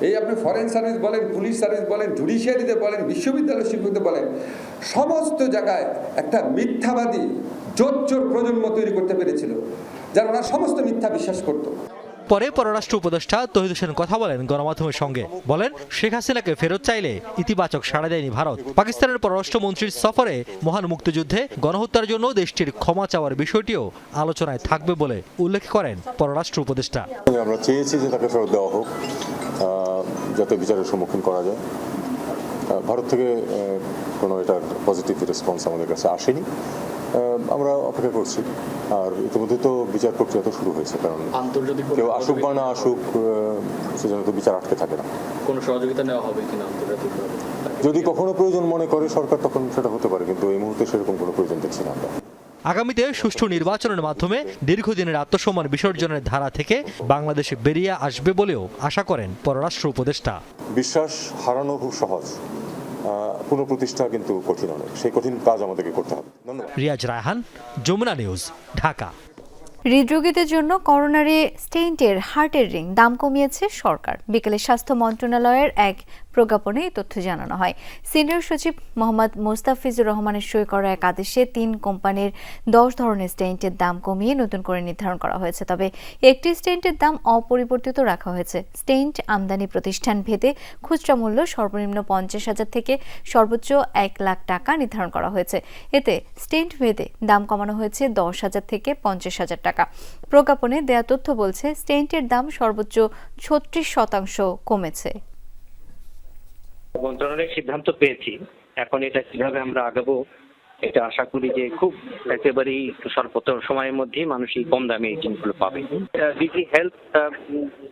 এই আপনি ফরেন সার্ভিস বলেন, পুলিশ সার্ভিস বলেন, জুডিশিয়ারিতে বলেন, বিশ্ববিদ্যালয় শিক্ষকতে বলেন, সমস্ত জায়গায় একটা মিথ্যাবাদী জোচ্চোর প্রজন্ম তৈরি করতে পেরেছিল, যারা ওনার সমস্ত মিথ্যা বিশ্বাস করত। পরে পররাষ্ট্র উপদেষ্টা তৌহিদ হোসেন কথা বলেন গণমাধ্যমের সঙ্গে, বলেন শেখ হাসিনাকে ফেরত চাইলে ইতিবাচক সাড়া দেয়নি ভারত। পাকিস্তানের পররাষ্ট্রমন্ত্রীর সফরে মহান মুক্তিযুদ্ধে গণহত্যার জন্য দেশটির ক্ষমা চাওয়ার বিষয়টিও আলোচনায় থাকবে বলে উল্লেখ করেন পররাষ্ট্র উপদেষ্টা। আমরা চেয়েছি যে তাকে ফেরত দেওয়া হোক, যাতে বিচারের সম্মুখীন করা যায়। ভারত থেকে কোনো এটার পজিটিভ রেসপন্স আমাদের কাছে আসেনি, আমরা অপেক্ষা করছি। আর ইতিমধ্যে তো বিচার প্রক্রিয়া তো শুরু হয়েছে, কারণ কেউ আসুক বা না আসুক, সেজন্য তো বিচার আটকে থাকে না। কোনো সহযোগিতা নেওয়া হবে কিনা আন্তর্জাতিকভাবে? যদি কখনো প্রয়োজন মনে করে সরকার, তখন সেটা হতে পারে, কিন্তু এই মুহূর্তে সেরকম কোনো প্রয়োজন দেখছি না আমরা। আগামীতে সুষ্ঠু নির্বাচনের মাধ্যমে দীর্ঘদিনের আত্মসম্মান বিসর্জনের ধারা থেকে বাংলাদেশে বেরিয়ে আসবে বলেও আশা করেন পররাষ্ট্র উপদেষ্টা। বিশ্বাস হারানো খুব সহজ, পুনঃপ্রতিষ্ঠা কিন্তু কঠিন অনেক, সেই কঠিন কাজ আমাদেরকে করতে হবে। ধন্যবাদ। রিয়াজ রায়হান, যমুনা নিউজ, ঢাকা। হৃদরোগীদের জন্য করোনারি স্টেন্টের হার্টের রিং দাম কমিয়েছে সরকার। বিকেলে স্বাস্থ্য মন্ত্রণালয়ের এক প্রজ্ঞাপনে এই তথ্য জানানো হয়। সিনিয়র সচিব মোহাম্মদ মোস্তাফিজুর রহমানের সই করা এক আদেশে 3 কোম্পানির 10 ধরনের স্টেন্টের দাম কমিয়ে নতুন করে নির্ধারণ করা হয়েছে। তবে একটি স্টেন্টের দাম অপরিবর্তিত রাখা হয়েছে। স্টেন্ট আমদানি প্রতিষ্ঠান ভেদে খুচরা মূল্য সর্বনিম্ন 50,000 থেকে সর্বোচ্চ 1 লাখ টাকা নির্ধারণ করা হয়েছে। এতে স্টেন্ট ভেদে দাম কমানো হয়েছে 10,000 থেকে 50,000 টাকা। প্রজ্ঞাপনে দেয়া তথ্য বলছে, স্টেন্টের দাম সর্বোচ্চ 36% কমেছে। মন্ত্রণালয়ের সিদ্ধান্ত পেয়েছি, এখন এটা কিভাবে আমরা আগাবো এটা আশা করি যে খুব একেবারেই স্বল্প সময়ের মধ্যেই মানুষ এই কম দামে এই জিনিসগুলো পাবে। ডিজি হেলথ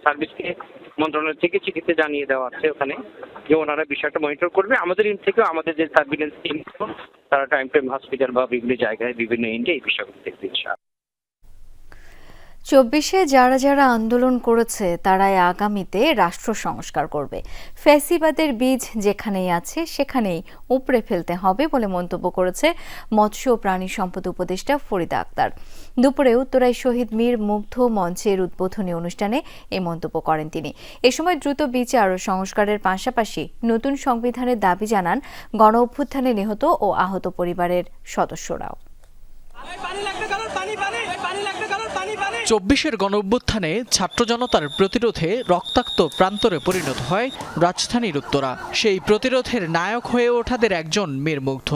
সার্ভিসকে মন্ত্রণালয় থেকে চিঠিতে জানিয়ে দেওয়া আছে ওখানে যে ওনারা বিষয়টা মনিটর করবে। আমাদের ইন থেকেও আমাদের যে সার্ভিলেন্স টিম তারা টাইম টাইম হসপিটাল বা বিভিন্ন জায়গায় বিভিন্ন ইন্ডে এই বিষয়গুলো দেখবে। 24-এ যারা যারা আন্দোলন করেছে তারাই আগামীতে রাষ্ট্র সংস্কার করবে। ফ্যাসিবাদের বীজ যেখানেই আছে সেখানেই উপড়ে ফেলতে হবে বলে মন্তব্য করেছে মৎস্য ও প্রাণী সম্পদ উপদেষ্টা ফরিদা আক্তার। দুপুরে উত্তরায় শহীদ মীর মুগ্ধ মঞ্চের উদ্বোধনী অনুষ্ঠানে এই মন্তব্য করেন তিনি। এ সময় দ্রুত বিচার ও সংস্কারের পাশাপাশি নতুন সংবিধানের দাবি জানান গণ অভ্যুত্থানে নিহত ও আহত পরিবারের সদস্যরাও। 24-এর গণঅভ্যুত্থানে ছাত্র জনতার প্রতিরোধে রক্তাক্ত প্রান্তরে পরিণত হয় রাজধানীর উত্তরা। সেই প্রতিরোধের নায়ক হয়ে ওঠাদের একজন মীর মুগ্ধ।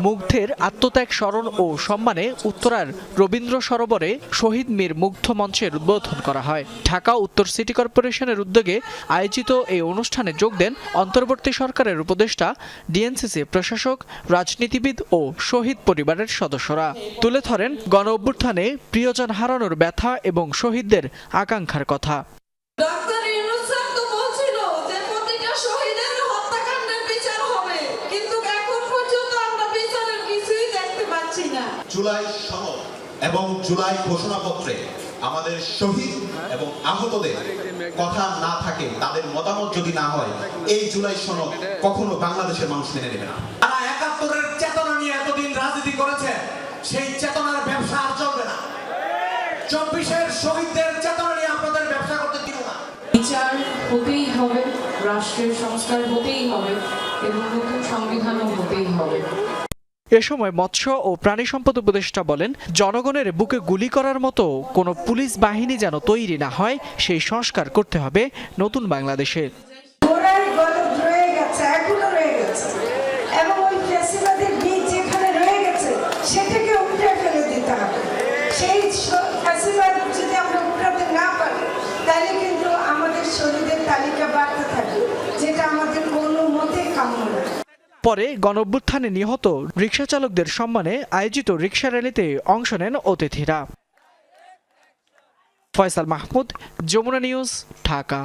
মুগ্ধের আত্মত্যাগ স্মরণ ও সম্মানে উত্তরার রবীন্দ্র সরোবরে শহীদ মীর মুগ্ধ মঞ্চের উদ্বোধন করা হয়। ঢাকা উত্তর সিটি কর্পোরেশনের উদ্যোগে আয়োজিত এই অনুষ্ঠানে যোগ দেন অন্তর্বর্তী সরকারের উপদেষ্টা, ডিএনসিসি প্রশাসক, রাজনীতিবিদ ও শহীদ পরিবারের সদস্যরা। তুলে ধরেন গণ অভ্যুত্থানে প্রিয়জন হারানোর ব্যথা এবং শহীদদের আকাঙ্ক্ষার কথা। জুলাই সনদ এবং জুলাই ঘোষণাপত্রে আমাদের শহীদ এবং আহতদের কথা না থাকে, তাদের মতামত যদি না হয়, এই জুলাই সনদ কখনো বাংলাদেশের মানুষ মেনে নেবে না। তারা ৭১-এর চেতনা নিয়ে এতদিন রাজনীতি করেছে, সেই চেতনার ব্যবসা আর চলবে না। 24-এর শহীদদের চেতনা নিয়ে আপনাদের ব্যবসা করতে দিব না। বিচার হতেই হবে, রাষ্ট্রের সংস্কার হতেই হবে এবং নতুন সংবিধানও হতেই হবে। এ সময় মৎস্য ও প্রাণী সম্পদ উপদেষ্টা বলেন, জনগণের বুকে গুলি করার মতো কোনো পুলিশ বাহিনী যেন তৈরি না হয়, সেই সংস্কার করতে হবে নতুন বাংলাদেশে। এবং ওই ফ্যাসিবাদের বীজ যেখানে রয়ে গেছে সেটাকে উপড়ে ফেলে দিতে হবে। সেই ফ্যাসিবাদ যদি আমরা উপড়াতে না পারি তাহলে কিন্তু আমাদের শরীরের তালিকা বাড়তে থাকবে, যেটা আমাদের কোনো মতে কাম্য না। পরে গণঅভ্যুত্থানে নিহত রিকশা চালকদের সম্মানে আয়োজিত রিকশা র্যালিতে অংশ নেন অতিথিরা। ফয়সাল মাহমুদ, যমুনা নিউজ, ঢাকা।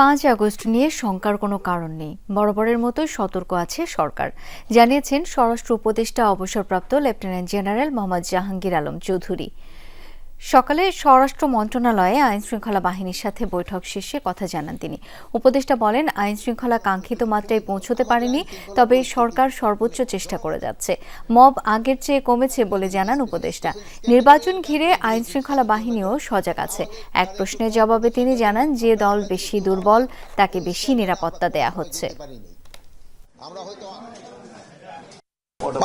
5 আগস্ট নিয়ে শঙ্কার কোনো কারণ নেই, বরাবরের মতোই সতর্ক আছে সরকার, জানিয়েছেন স্বরাষ্ট্র উপদেষ্টা অবসরপ্রাপ্ত লেফটেন্যান্ট জেনারেল মোহাম্মদ জাহাঙ্গীর আলম চৌধুরী। সকালে স্বরাষ্ট্র মন্ত্রণালয়ে আইনশৃঙ্খলা বাহিনীর সাথে বৈঠক শেষে কথা জানান তিনি। উপদেষ্টা বলেন, আইনশৃঙ্খলা কাঙ্ক্ষিত মাত্রায় পৌঁছতে পারেনি, তবে সরকার সর্বোচ্চ চেষ্টা করে যাচ্ছে। মব আগের চেয়ে কমেছে বলে জানান উপদেষ্টা। নির্বাচন ঘিরে আইনশৃঙ্খলা বাহিনীও সজাগ আছে। এক প্রশ্নের জবাবে তিনি জানান, যে দল বেশি দুর্বল তাকে বেশি নিরাপত্তা দেয়া হচ্ছে।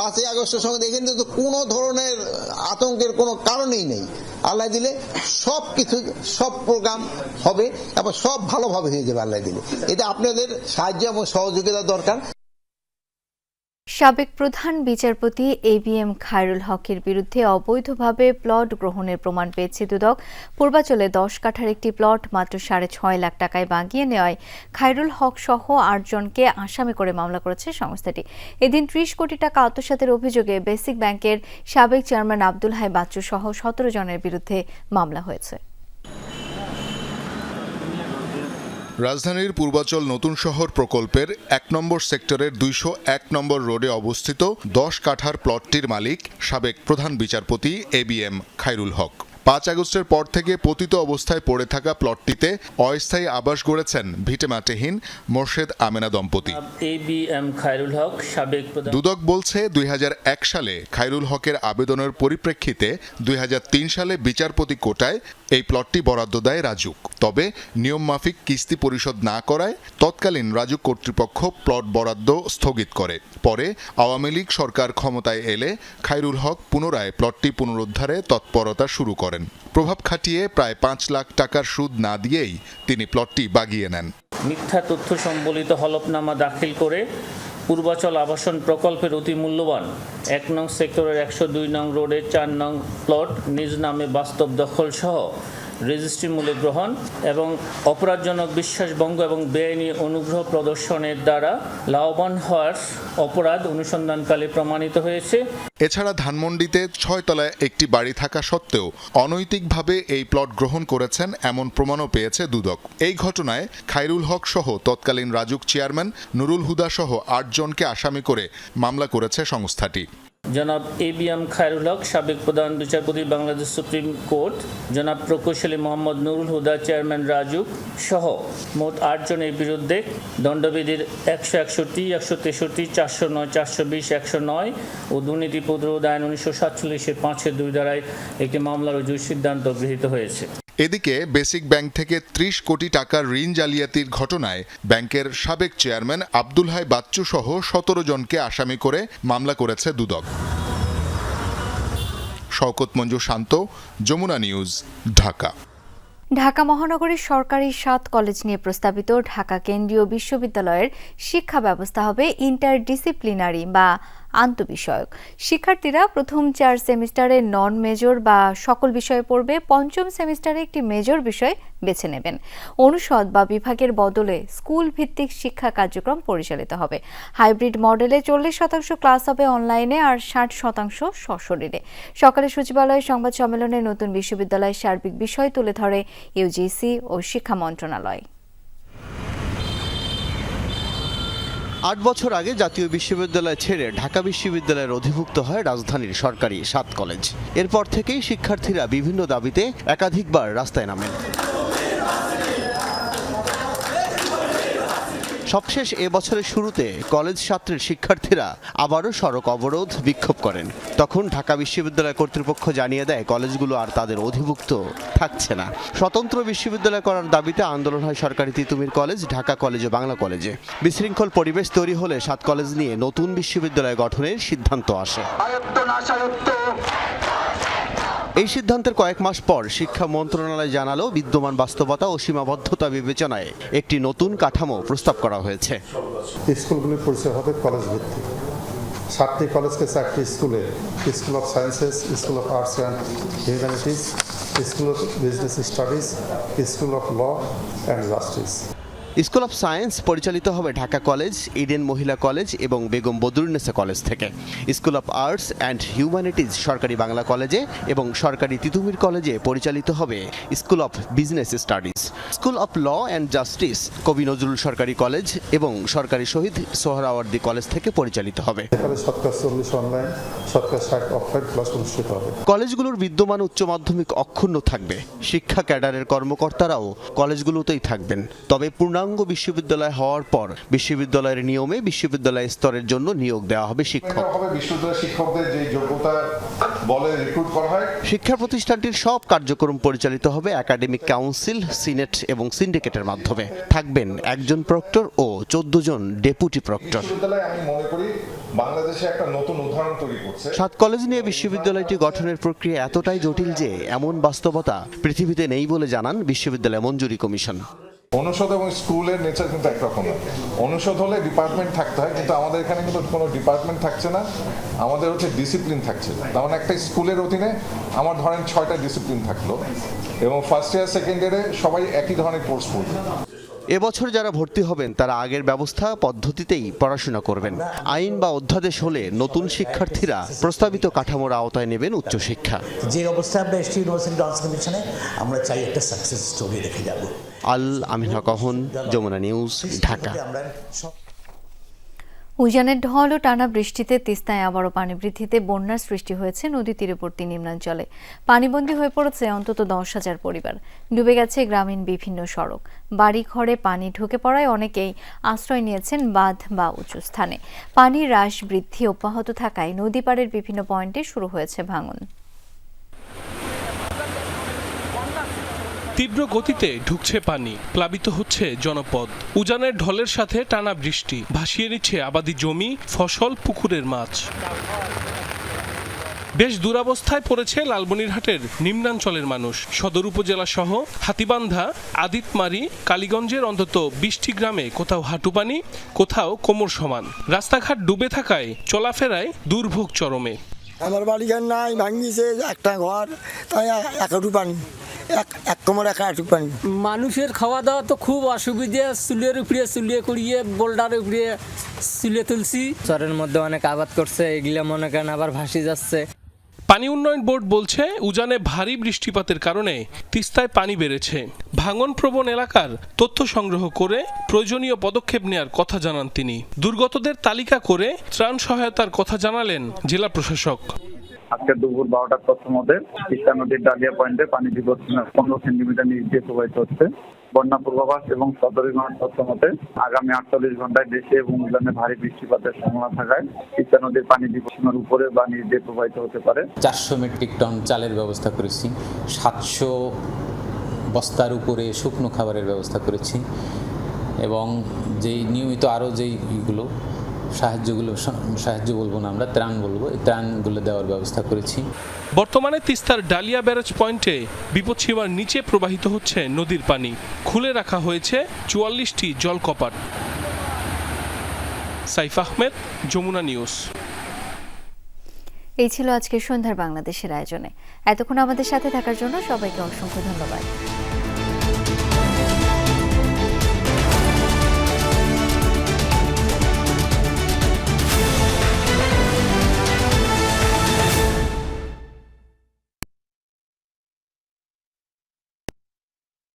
5 আগস্টের সঙ্গে দেখেন তো কোনো ধরনের আতঙ্কের কোনো কারণেই নেই। আল্লাহ দিলে সব কিছু, সব প্রোগ্রাম হবে এবং সব ভালোভাবে হয়ে যাবে আল্লাহ দিলে। এটা আপনাদের সাহায্য এবং সহযোগিতা দরকার। সাবেক প্রধান বিচারপতি ABM খায়রুল হকের বিরুদ্ধে অবৈধভাবে প্লট গ্রহণের প্রমাণ পেয়েছে দুদক। পূর্বাচলে 10 কাঠার একটি প্লট মাত্র 6.5 লাখ টাকায় বাগিয়ে নেওয়ায় খায়রুল হক সহ 8 জনকে আসামি করে মামলা করেছে সংস্থাটি। এদিন 30 কোটি টাকা আত্মসাতের অভিযোগে বেসিক ব্যাংকের সাবেক চেয়ারম্যান আব্দুল হাই বাচ্চু সহ 17 জনের বিরুদ্ধে মামলা হয়েছে। রাজধানীর পূর্বাচল নতুন শহর প্রকল্পের 1 নম্বর সেক্টরের 201 নম্বর রোডে অবস্থিত 10 কাঠার প্লটটির মালিক সাবেক প্রধান বিচারপতি ABM খায়রুল হক। 5 আগস্টের পর থেকে পতিত অবস্থায় পড়ে থাকা প্লটটিতে অস্থায়ী আবাস গড়েছেন ভিটেমাটিহীন মোর্শেদ আমেনা দম্পতি। ABM খায়রুল হক সাবেক প্রধান। দুদক বলছে 2001 সালে খায়রুল হকের আবেদনের পরিপ্রেক্ষিতে 2003 সালে বিচারপতি কোটায় এই প্লটটি বরাদ্দ দেয় রাজুক। তবে নিয়ম মাফিক কিস্তি পরিশোধ না করায় তৎকালীন রাজুক কর্তৃপক্ষ প্লট বরাদ্দ স্থগিত করে। পরে আওয়ামী লীগ সরকার ক্ষমতায় এলে খায়রুল হক পুনরায় প্লটটি পুনরুদ্ধারে তৎপরতা শুরু করেন। প্রভাব খাটিয়ে প্রায় 5 লাখ টাকার সুদ না দিয়েই তিনি প্লটটি বাগিয়ে নেন। মিথ্যা তথ্য সম্বলিত হলফনামা দাখিল করে পূর্বাচল আবাসন প্রকল্পের অতি মূল্যবান 1 নং সেক্টরের 102 নং রোডের 4 নং প্লট নিজ নামে বাস্তব দখল সহ রেজিস্ট্রি মূল্যে গ্রহণ এবং অপরাধজনক বিশ্বাসভঙ্গ এবং বেআইনি অনুগ্রহ প্রদর্শনের দ্বারা লাভবান হওয়ার অপরাধ অনুসন্ধানকালে প্রমাণিত হয়েছে। এছাড়া ধানমন্ডিতে 6 তলায় একটি বাড়ি থাকা সত্ত্বেও অনৈতিকভাবে এই প্লট গ্রহণ করেছেন এমন প্রমাণও পেয়েছে দুদক। এই ঘটনায় খায়রুল হক সহ তৎকালীন রাজুক চেয়ারম্যান নুরুল হুদা সহ 8 জনকে আসামি করে মামলা করেছে সংস্থাটি। জনাব ABM খায়রুল হক সাবেক প্রধান বিচারপতি বাংলাদেশ সুপ্রিম কোর্ট, জনাব প্রকৌশলী মোহাম্মদ নুরুল হুদা চেয়ারম্যান রাজুক সহ মোট 8 জনের বিরুদ্ধে দণ্ডবিধির 161, 163, 409, 420, 109 ও দুর্নীতি প্রতিরোধ আইন 1947-এর 5-2 ধারায় একটি মামলা রুজুর সিদ্ধান্ত গৃহীত হয়েছে। এদিকে বেসিক ব্যাংক থেকে 30 কোটি টাকার ঋণ জালিয়াতির ঘটনায় ব্যাংকের সাবেক চেয়ারম্যান আব্দুল হাই বাচ্চু সহ 17 জনকে আসামি করে মামলা করেছে দুদক। শওকত মঞ্জু শান্ত, যমুনা নিউজ, ঢাকা। ঢাকা মহানগরীর সরকারি 7 কলেজ নিয়ে প্রস্তাবিত ঢাকা কেন্দ্রীয় বিশ্ববিদ্যালয়ের শিক্ষা ব্যবস্থা হবে ইন্টারডিসিপ্লিনারি বা আন্তঃবিষয়ক। শিক্ষার্থীরা প্রথম 4 সেমিস্টারে নন মেজর বা সকল বিষয়ে পড়বে, পঞ্চম সেমিস্টারে একটি মেজর বিষয় বেছে নেবেন। অনুষদ বা বিভাগের বদলে স্কুল ভিত্তিক শিক্ষা কার্যক্রম পরিচালিত হবে। হাইব্রিড মডেলে 40% ক্লাস হবে অনলাইনে আর 60% সশরীরে। সকালে সচিবালয়ে সংবাদ সম্মেলনে নতুন বিশ্ববিদ্যালয়ের সার্বিক বিষয় তুলে ধরে ইউজিসি ও শিক্ষা মন্ত্রণালয়। 8 বছর আগে জাতীয় বিশ্ববিদ্যালয় ছেড়ে ঢাকা বিশ্ববিদ্যালয়ের অধিভুক্ত হয় রাজধানীর সরকারি 7 কলেজ। এরপর থেকেই শিক্ষার্থীরা বিভিন্ন দাবিতে একাধিকবার রাস্তায় নামেন। সবশেষ এবছরের শুরুতে কলেজ ছাত্রের শিক্ষার্থীরা আবারও সড়ক অবরোধ বিক্ষোভ করেন। তখন ঢাকা বিশ্ববিদ্যালয় কর্তৃপক্ষ জানিয়ে দেয় কলেজগুলো আর তাদের অধিভুক্ত থাকছে না। স্বতন্ত্র বিশ্ববিদ্যালয় করার দাবিতে আন্দোলন হয় সরকারি তিতুমির কলেজ, ঢাকা কলেজ ও বাংলা কলেজে। বিশৃঙ্খল পরিবেশ তৈরি হলে 7 কলেজ নিয়ে নতুন বিশ্ববিদ্যালয় গঠনের সিদ্ধান্ত আসে। এই সিদ্ধান্তের কয়েক মাস পর শিক্ষা মন্ত্রণালয় জানালো বিদ্যমান বাস্তবতা ও সীমাবদ্ধতা বিবেচনায় একটি নতুন কাঠামো প্রস্তাব করা হয়েছে। স্কুলগুলির পরিচয় হবে কলেজ ভিত্তিক। 7টি কলেজকে 4টি স্কুলে, school of sciences, school of arts and humanities, school of business studies, school of law and justice. School of science পরিচালিত হবে Dhaka college, Eden Mohila college এবং বেগম বদরুন্নেসা কলেজ থেকে। স্কুল অফ আর্টস অ্যান্ড হিউম্যানিটিজ সরকারি বাংলা কলেজে এবং সরকারি তিতুমির কলেজে পরিচালিত হবে school of business studies. School of law and justice Kabi Nazrul সরকারি কলেজ এবং সরকারি শহীদ সোহরাওয়ার্দী কলেজ থেকে পরিচালিত হবে। শতকরা 40 অনলাইন, শতকরা 60 অফলাইন ক্লাস অনুষ্ঠিত হবে। কলেজগুলোর বিদ্যমান উচ্চ মাধ্যমিক অক্ষুণ্ণ থাকবে। শিক্ষা ক্যাডারের কর্মকর্তারাও কলেজগুলোতেই থাকবেন। তবে পূর্ণাঙ্গ বিশ্ববিদ্যালয় হওয়ার পর বিশ্ববিদ্যালয়ের নিয়মে বিশ্ববিদ্যালয় স্তরের জন্য নিয়োগ দেওয়া হবে শিক্ষক। শিক্ষকদের যে যোগ্যতা বলে রিক্রুট করা হয়। শিক্ষা প্রতিষ্ঠানটির সব কার্যক্রম পরিচালিত হবে একাডেমিক কাউন্সিল, সিনেট এবং সিন্ডিকেটের মাধ্যমে। থাকবেন একজন প্রক্টর ও 14 জন ডেপুটি প্রক্টর। আমি মনে করি বাংলাদেশে একটা নতুন উদাহরণ তৈরি করছে। 7 কলেজ নিয়ে বিশ্ববিদ্যালয়টি গঠনের প্রক্রিয়া এতটাই জটিল যে এমন বাস্তবতা পৃথিবীতে নেই বলে জানান বিশ্ববিদ্যালয় মঞ্জুরি কমিশন। অনুষদ এবং স্কুলের নেচার কিন্তু একরকম না। অনুষদ হলে ডিপার্টমেন্ট থাকতে হয়, কিন্তু আমাদের এখানে কিন্তু কোনো ডিপার্টমেন্ট থাকছে না, আমাদের হচ্ছে ডিসিপ্লিন থাকছে। তেমন একটা স্কুলের অধীনে আমার ধরেন 6টা ডিসিপ্লিন থাকলো এবং ফার্স্ট ইয়ার সেকেন্ড ইয়ারে সবাই একই ধরনের কোর্স পড়বে। এবছর যারা ভর্তি হবেন তারা আগের ব্যবস্থা পদ্ধতিতেই পড়াশোনা করবেন। আইন বা অধ্যাদেশ হলে নতুন শিক্ষার্থীরা প্রস্তাবিত কাঠামোর আওতায় নেবেন উচ্চশিক্ষা। যে অবস্থা আমরা এসটি ইউনিভার্সিটি ডান্স কমিশনে আমরা চাই একটা সাকসেস স্টোরি রেখে যাব। আল আমিন হক, যমুনা নিউজ, ঢাকা। উজানের ঢল ও টানা বৃষ্টিতে তিস্তায় আবারও পানি বৃদ্ধিতে বন্যার সৃষ্টি হয়েছে নদী তীরবর্তী নিম্নাঞ্চলে। পানিবন্দী হয়ে পড়েছে অন্তত 10,000 পরিবার। ডুবে গেছে গ্রামীণ বিভিন্ন সড়ক। বাড়ি ঘরে পানি ঢুকে পড়ায় অনেকেই আশ্রয় নিয়েছেন বাঁধ বা উঁচু স্থানে। পানির হ্রাস বৃদ্ধি অব্যাহত থাকায় নদী পাড়ের বিভিন্ন পয়েন্টে শুরু হয়েছে ভাঙন। তীব্র গতিতে ঢুকছে পানি, প্লাবিত হচ্ছে জনপদ। উজানের ঢলের সাথে টানা বৃষ্টি ভাসিয়ে নিচ্ছে আবাদি জমি, ফসল, পুকুরের মাছ। বেশ দুরবস্থায় পড়েছে লালমনিরহাটের নিম্নাঞ্চলের মানুষ। সদর উপজেলা সহ হাতীবান্ধা, আদিতমারি, কালীগঞ্জের অন্তত 20টি গ্রামে কোথাও হাঁটু পানি, কোথাও কোমর সমান। রাস্তাঘাট ডুবে থাকায় চলাফেরায় দুর্ভোগ চরমে। আমার বাড়িঘর নাই, ভাঙিয়েছে একটা ঘর, তাই এক হাঁটু পানি, এক কোমর এক হাঁটু পানি। মানুষের খাওয়া দাওয়া তো খুব অসুবিধা। চুলের উপরে চুলিয়ে করিয়ে বোল্ডারের উপরে চুলে তুলছি। চরের মধ্যে অনেক আবাদ করছে, এগুলো মনে করেন আবার ভাসি যাচ্ছে। পানি উন্নয়ন বোর্ড বলছে উজানে ভারী বৃষ্টিপাতের কারণে তিস্তায় পানি বেড়েছে। ভাঙন প্রবণ এলাকার তথ্য সংগ্রহ করে প্রয়োজনীয় পদক্ষেপ নেওয়ার কথা জানান তিনি। দুর্গতদের তালিকা করে ত্রাণ সহায়তার কথা জানালেন জেলা প্রশাসক। আজকে দুপুর 12টার তথ্য মতে তিস্তা নদীর ডালিয়া পয়েন্টে পানি বিপদ 15 সেন্টিমিটার নিচ দিয়ে প্রবাহিত হচ্ছে। বন্যা পূর্বাভাস এবং সদরী তথ্য মতে আগামী 48 ঘন্টায় দেশে এবং উজানে ভারী বৃষ্টিপাতের সম্ভাবনা থাকায় তিস্তা নদীর পানি বিপদের উপরে বা নিচ দিয়ে প্রবাহিত হতে পারে। 400 মেট্রিক টন চালের ব্যবস্থা করেছি, 700 বস্তার উপরে শুকনো খাবারের ব্যবস্থা করেছি এবং যেই নিয়মিত আরও যেই ইগুলো সাহায্য বলবো না, আমরা ত্রাণ বলবো, এই ত্রাণগুলো দেওয়ার ব্যবস্থা করেছি। বর্তমানে তিস্তার ডালিয়া ব্যারেজ পয়েন্টে বিপদসীমার নিচে প্রবাহিত হচ্ছে নদীর পানি। খুলে রাখা হয়েছে 44টি জলকপাট। সাইফ আহমেদ, যমুনা নিউজ। এই ছিল আজকের সন্ধ্যার বাংলাদেশের আয়োজনে। এতক্ষণ আমাদের সাথে থাকার জন্য সবাইকে অসংখ্য ধন্যবাদ।